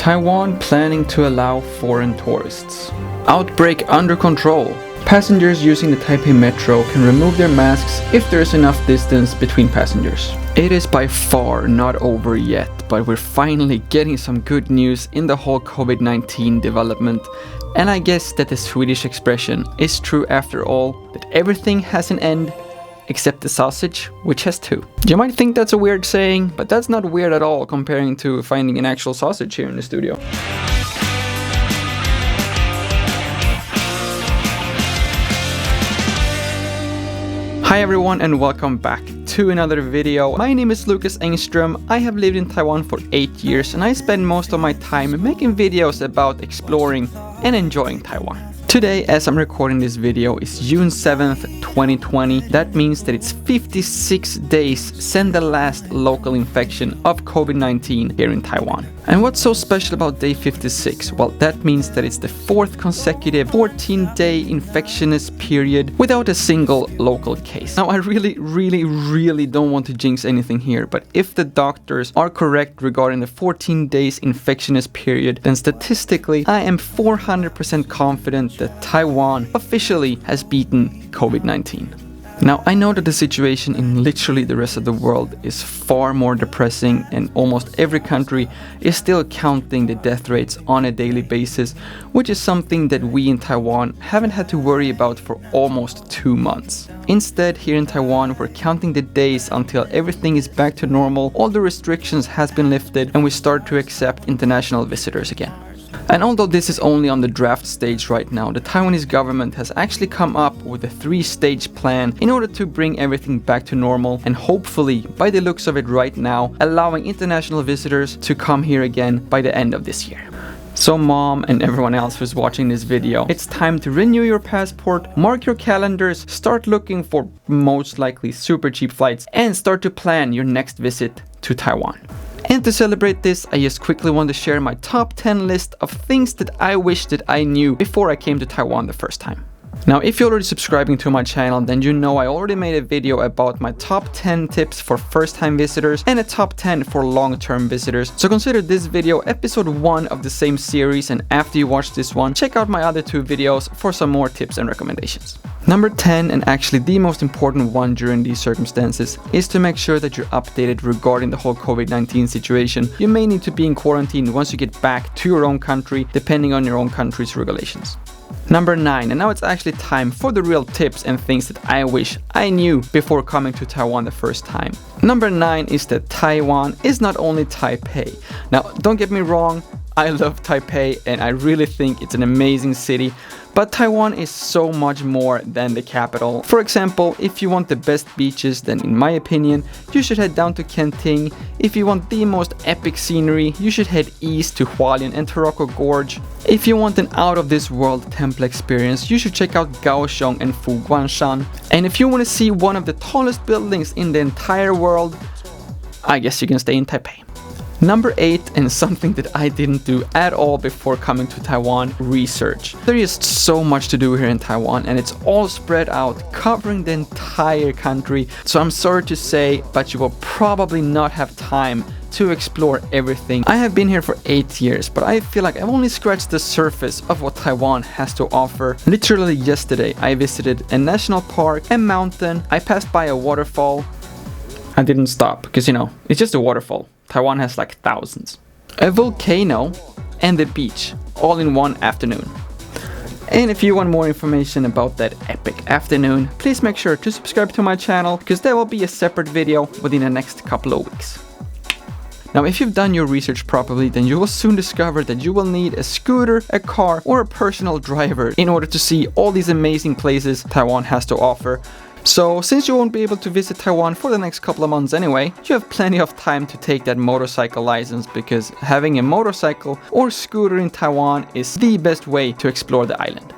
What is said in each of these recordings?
Taiwan planning to allow foreign tourists. Outbreak under control. Passengers using the Taipei Metro can remove their masks if there is enough distance between passengers. It is by far not over yet, but we're finally getting some good news in the whole COVID-19 development. And I guess that the Swedish expression is true after all, that everything has an end except the sausage, which has two. You might think that's a weird saying, but that's not weird at all comparing to finding an actual sausage here in the studio. Hi everyone and welcome back to another video. My name is Lukas Engström. I have lived in Taiwan for 8 years and I spend most of my time making videos about exploring and enjoying Taiwan. Today, as I'm recording this video, is June 7th, 2020. That means that it's 56 days since the last local infection of COVID-19 here in Taiwan. And what's so special about day 56? Well, that means that it's the fourth consecutive 14-day infectious period without a single local case. Now, I really don't want to jinx anything here, but if the doctors are correct regarding the 14 days infectious period, then statistically, I am 400% confident that Taiwan officially has beaten COVID-19. Now, I know that the situation in literally the rest of the world is far more depressing and almost every country is still counting the death rates on a daily basis, which is something that we in Taiwan haven't had to worry about for almost 2 months. Instead, here in Taiwan, we're counting the days until everything is back to normal, all the restrictions has been lifted, and we start to accept international visitors again. And although this is only on the draft stage right now, the Taiwanese government has actually come up with a 3-stage plan in order to bring everything back to normal and hopefully, by the looks of it right now, allowing international visitors to come here again by the end of this year. So mom and everyone else who's watching this video, it's time to renew your passport, mark your calendars, start looking for most likely super cheap flights, and start to plan your next visit to Taiwan. And to celebrate this, I just quickly want to share my top 10 list of things that I wish that I knew before I came to Taiwan the first time. Now, if you're already subscribing to my channel, then you know I already made a video about my top 10 tips for first-time visitors and a top 10 for long-term visitors. So consider this video episode 1 of the same series, and after you watch this one, check out my other 2 videos for some more tips and recommendations. Number 10, and actually the most important one during these circumstances, is to make sure that you're updated regarding the whole COVID-19 situation. You may need to be in quarantine once you get back to your own country, depending on your own country's regulations. Number 9, and now it's actually time for the real tips and things that I wish I knew before coming to Taiwan the first time. Number 9 is that Taiwan is not only Taipei. Now, don't get me wrong, I love Taipei and I really think it's an amazing city, but Taiwan is so much more than the capital. For example, if you want the best beaches, then in my opinion, you should head down to Kenting. If you want the most epic scenery, you should head east to Hualien and Taroko Gorge. If you want an out-of-this-world temple experience, you should check out Kaohsiung and Fuguanshan. And if you want to see one of the tallest buildings in the entire world, I guess you can stay in Taipei. Number 8, and something that I didn't do at all before coming to Taiwan, research. There is so much to do here in Taiwan and it's all spread out, covering the entire country. So I'm sorry to say, but you will probably not have time to explore everything. I have been here for 8 years, but I feel like I've only scratched the surface of what Taiwan has to offer. Literally yesterday, I visited a national park, a mountain, I passed by a waterfall. I didn't stop because, it's just a waterfall. Taiwan has like thousands. A volcano and the beach all in one afternoon. And if you want more information about that epic afternoon, please make sure to subscribe to my channel because there will be a separate video within the next couple of weeks. Now, if you've done your research properly, then you will soon discover that you will need a scooter, a car, or a personal driver in order to see all these amazing places Taiwan has to offer. So, since you won't be able to visit Taiwan for the next couple of months anyway, you have plenty of time to take that motorcycle license because having a motorcycle or scooter in Taiwan is the best way to explore the island.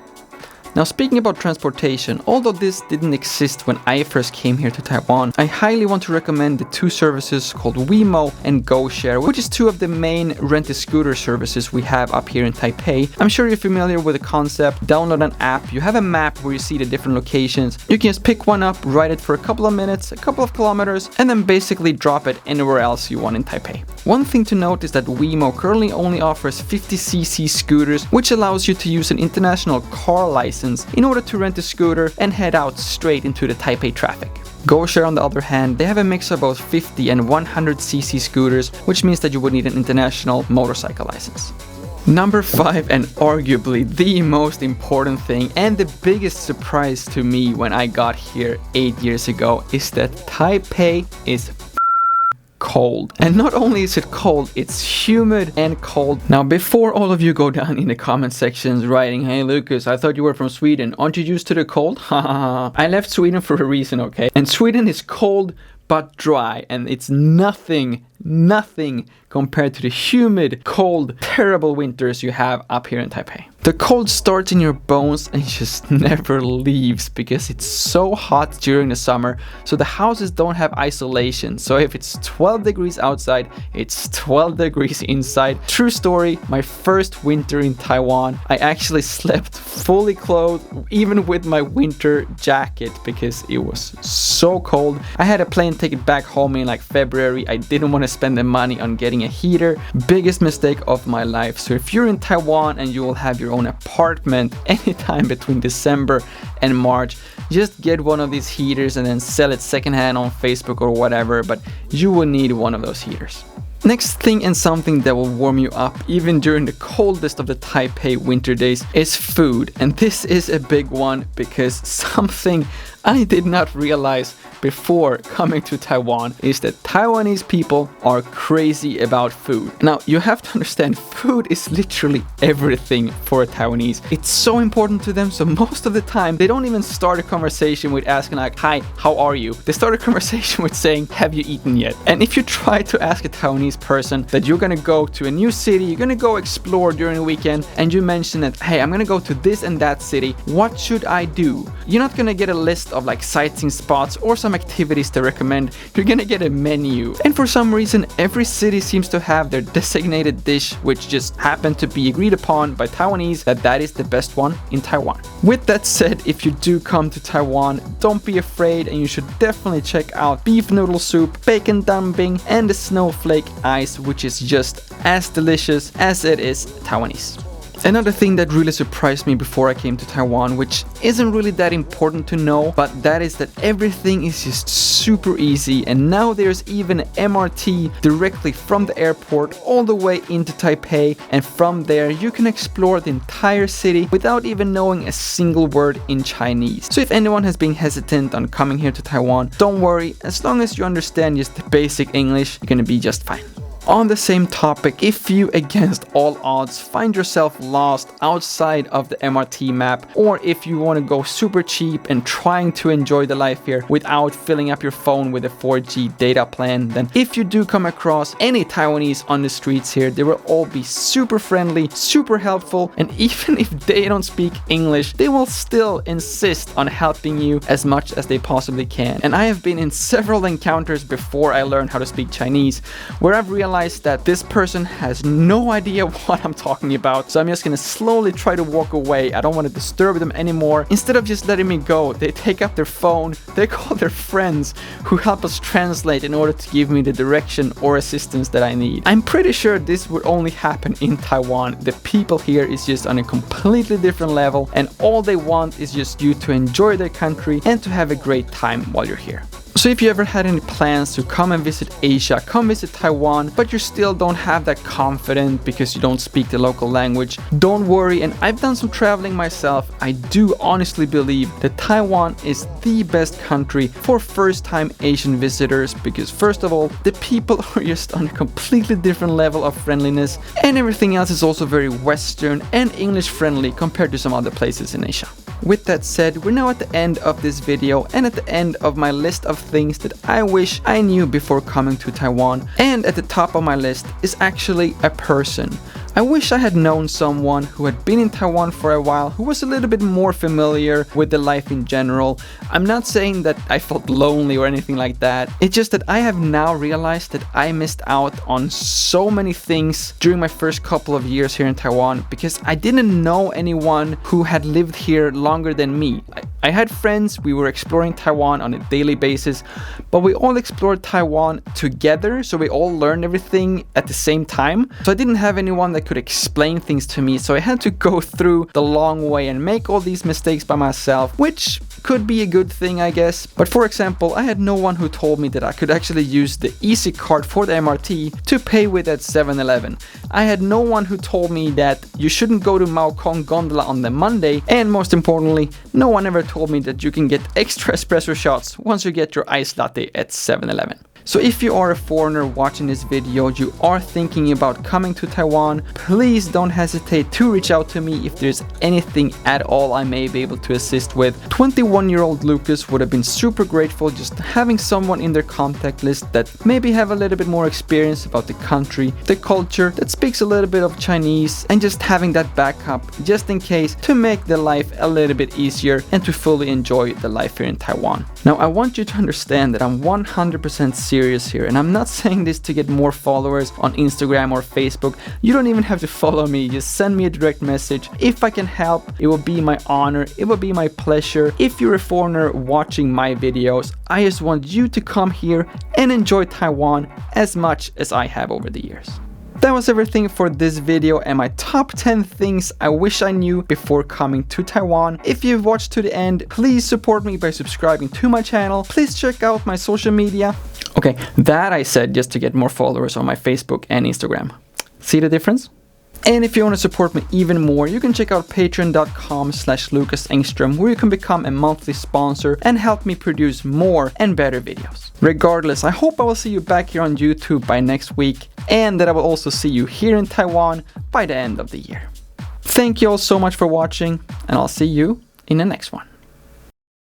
Now, speaking about transportation, although this didn't exist when I first came here to Taiwan, I highly want to recommend the two services called Wemo and GoShare, which is two of the main rent-a-scooter services we have up here in Taipei. I'm sure you're familiar with the concept. Download an app, you have a map where you see the different locations. You can just pick one up, ride it for a couple of minutes, a couple of kilometers, and then basically drop it anywhere else you want in Taipei. One thing to note is that Wemo currently only offers 50cc scooters, which allows you to use an international car license in order to rent a scooter and head out straight into the Taipei traffic. GoShare, on the other hand, they have a mix of both 50 and 100cc scooters, which means that you would need an international motorcycle license. Number 5, and arguably the most important thing and the biggest surprise to me when I got here 8 years ago, is that Taipei is cold. And not only is it cold, it's humid and cold. Now, before all of you go down in the comment sections writing, "Hey Lucas, I thought you were from Sweden. Aren't you used to the cold?" I left Sweden for a reason, okay? And Sweden is cold but dry, and it's nothing compared to the humid, cold, terrible winters you have up here in Taipei. The cold starts in your bones and just never leaves because it's so hot during the summer, so the houses don't have isolation. So if it's 12 degrees outside, it's 12 degrees inside. True story, my first winter in Taiwan, I actually slept fully clothed, even with my winter jacket, because it was so cold. I had a plane ticket back home in like February. I didn't want to spend the money on getting a heater. Biggest mistake of my life. So if you're in Taiwan and you will have your own apartment anytime between December and March, just get one of these heaters and then sell it secondhand on Facebook or whatever, but you will need one of those heaters. Next thing, and something that will warm you up even during the coldest of the Taipei winter days, is food. And this is a big one because something I did not realize before coming to Taiwan is that Taiwanese people are crazy about food. Now, you have to understand, food is literally everything for a Taiwanese. It's so important to them, so most of the time they don't even start a conversation with asking like, "Hi, how are you?" They start a conversation with saying, "Have you eaten yet?" And if you try to ask a Taiwanese person that you're gonna go to a new city, you're gonna go explore during the weekend, and you mention that, "Hey, I'm gonna go to this and that city, what should I do?" You're not gonna get a list of like sightseeing spots or some activities to recommend. You're gonna get a menu. And for some reason, every city seems to have their designated dish, which just happened to be agreed upon by Taiwanese that is the best one in Taiwan. With that said, if you do come to Taiwan, don't be afraid, and you should definitely check out beef noodle soup, bacon dumpling, and the snowflake ice, which is just as delicious as it is Taiwanese. Another thing that really surprised me before I came to Taiwan, which isn't really that important to know, but that is that everything is just super easy, and now there's even an MRT directly from the airport all the way into Taipei, and from there you can explore the entire city without even knowing a single word in Chinese. So if anyone has been hesitant on coming here to Taiwan, don't worry, as long as you understand just the basic English, you're gonna be just fine. On the same topic, if you, against all odds, find yourself lost outside of the MRT map, or if you want to go super cheap and trying to enjoy the life here without filling up your phone with a 4G data plan, then if you do come across any Taiwanese on the streets here, they will all be super friendly, super helpful, and even if they don't speak English, they will still insist on helping you as much as they possibly can. And I have been in several encounters before I learned how to speak Chinese, where I've realized that this person has no idea what I'm talking about, so I'm just gonna slowly try to walk away. I don't want to disturb them anymore. Instead of just letting me go, they take up their phone, they call their friends who help us translate in order to give me the direction or assistance that I need. I'm pretty sure this would only happen in Taiwan. The people here is just on a completely different level, and all they want is just you to enjoy their country and to have a great time while you're here. So if you ever had any plans to come and visit Asia, come visit Taiwan, but you still don't have that confidence because you don't speak the local language, don't worry, and I've done some traveling myself. I do honestly believe that Taiwan is the best country for first-time Asian visitors because, first of all, the people are just on a completely different level of friendliness, and everything else is also very Western and English friendly compared to some other places in Asia. With that said, we're now at the end of this video and at the end of my list of things that I wish I knew before coming to Taiwan. And at the top of my list is actually a person. I wish I had known someone who had been in Taiwan for a while, who was a little bit more familiar with the life in general. I'm not saying that I felt lonely or anything like that. It's just that I have now realized that I missed out on so many things during my first couple of years here in Taiwan because I didn't know anyone who had lived here longer than me. I had friends, we were exploring Taiwan on a daily basis, but we all explored Taiwan together, so we all learned everything at the same time. So I didn't have anyone that could explain things to me, so I had to go through the long way and make all these mistakes by myself, which could be a good thing, I guess. But for example, I had no one who told me that I could actually use the Easy card for the MRT to pay with at 7-Eleven. I had no one who told me that you shouldn't go to Mao Kong Gondola on the Monday, and most importantly, no one ever told me that you can get extra espresso shots once you get your iced latte at 7-Eleven. So if you are a foreigner watching this video, you are thinking about coming to Taiwan, please don't hesitate to reach out to me if there's anything at all I may be able to assist with. 21-year-old Lukas would have been super grateful just having someone in their contact list that maybe have a little bit more experience about the country, the culture, that speaks a little bit of Chinese, and just having that backup just in case to make the life a little bit easier and to fully enjoy the life here in Taiwan. Now I want you to understand that I'm 100% serious here, and I'm not saying this to get more followers on Instagram or Facebook. You don't even have to follow me, just send me a direct message. If I can help, it will be my honor, it will be my pleasure. If you're a foreigner watching my videos, I just want you to come here and enjoy Taiwan as much as I have over the years. That was everything for this video and my top 10 things I wish I knew before coming to Taiwan. If you've watched to the end, please support me by subscribing to my channel. Please check out my social media. Okay, that I said just to get more followers on my Facebook and Instagram. See the difference? And if you want to support me even more, you can check out patreon.com/LukasEngström, where you can become a monthly sponsor and help me produce more and better videos. Regardless, I hope I will see you back here on YouTube by next week, and that I will also see you here in Taiwan by the end of the year. Thank you all so much for watching, and I'll see you in the next one.